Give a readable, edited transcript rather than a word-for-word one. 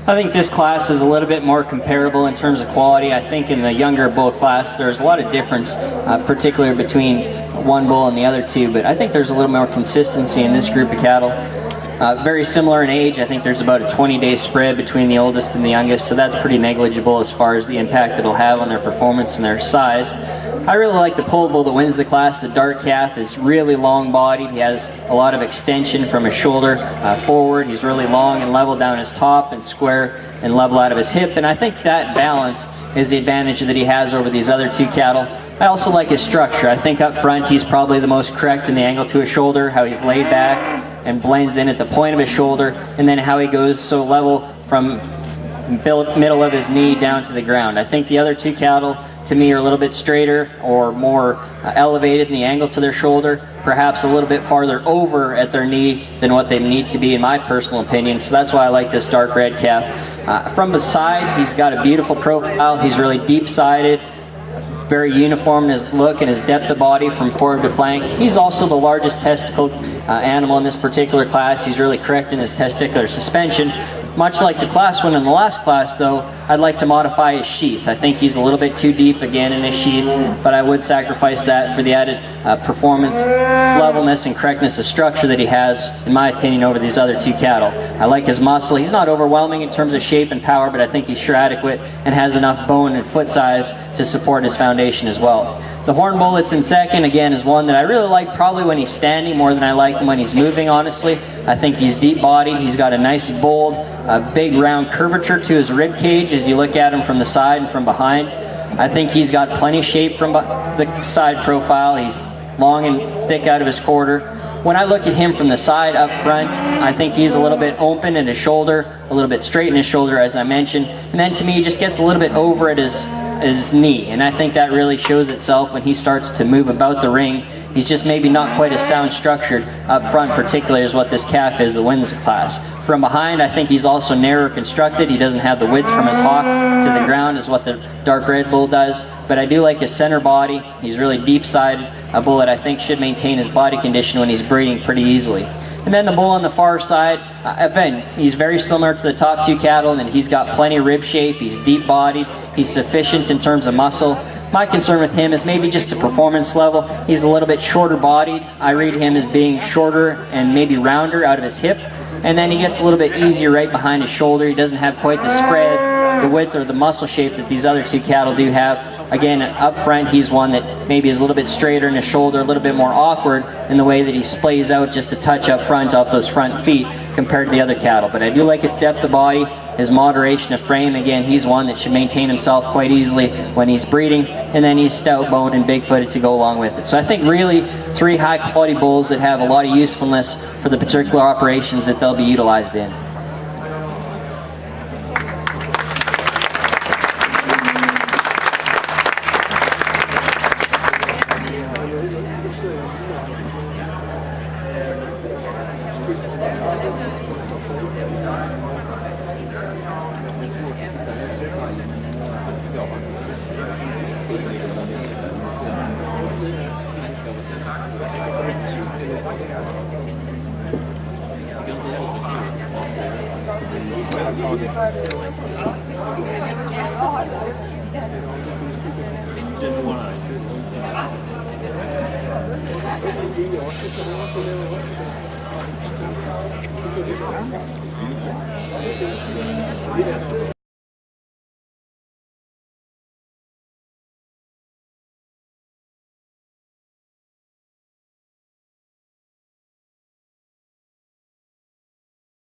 I think this class is a little bit more comparable in terms of quality. I think in the younger bull class there's a lot of difference, particularly between one bull and the other two, but I think there's a little more consistency in this group of cattle. Very similar in age. I think there's about a 20-day spread between the oldest and the youngest, so that's pretty negligible as far as the impact it'll have on their performance and their size. I really like the pole bull that wins the class. The dark calf is really long-bodied. He has a lot of extension from his shoulder forward. He's really long and level down his top and square and level out of his hip, and I think that balance is the advantage that he has over these other two cattle. I also like his structure. I think up front he's probably the most correct in the angle to his shoulder, how he's laid back and blends in at the point of his shoulder, and then how he goes so level from the middle of his knee down to the ground. I think the other two cattle, to me, are a little bit straighter or more elevated in the angle to their shoulder, perhaps a little bit farther over at their knee than what they need to be, in my personal opinion. So that's why I like this dark red calf. From the side, he's got a beautiful profile. He's really deep-sided, very uniform in his look and his depth of body from forward to flank. He's also the largest testicle animal in this particular class. He's really correct in his testicular suspension. Much like the class one in the last class, though, I'd like to modify his sheath. I think he's a little bit too deep again in his sheath, but I would sacrifice that for the added performance, levelness, and correctness of structure that he has, in my opinion, over these other two cattle. I like his muscle. He's not overwhelming in terms of shape and power, but I think he's sure adequate and has enough bone and foot size to support his foundation as well. The horn bull that's in second, again, is one that I really like probably when he's standing more than I like him when he's moving, honestly. I think he's deep bodied. He's got a nice, bold, big round curvature to his rib cage as you look at him from the side and from behind. I think he's got plenty of shape from the side profile. He's long and thick out of his quarter. When I look at him from the side up front, I think he's a little bit open in his shoulder, a little bit straight in his shoulder, as I mentioned. And then to me, he just gets a little bit over at his knee. And I think that really shows itself when he starts to move about the ring. He's just maybe not quite as sound structured up front, particularly as what this calf is that wins the class. From behind, I think he's also narrower constructed. He doesn't have the width from his hock to the ground as what the dark red bull does. But I do like his center body. He's really deep-sided, a bull that I think should maintain his body condition when he's breeding pretty easily. And then the bull on the far side, again, he's very similar to the top two cattle, and he's got plenty of rib shape. He's deep-bodied. He's sufficient in terms of muscle. My concern with him is maybe just a performance level. He's a little bit shorter bodied. I read him as being shorter and maybe rounder out of his hip. And then he gets a little bit easier right behind his shoulder. He doesn't have quite the spread, the width, or the muscle shape that these other two cattle do have. Again, up front, he's one that maybe is a little bit straighter in his shoulder, a little bit more awkward in the way that he splays out just a touch up front off those front feet compared to the other cattle. But I do like its depth of body, his moderation of frame. Again, he's one that should maintain himself quite easily when he's breeding. And then he's stout-boned and big-footed to go along with it. So I think really three high-quality bulls that have a lot of usefulness for the particular operations that they'll be utilized in.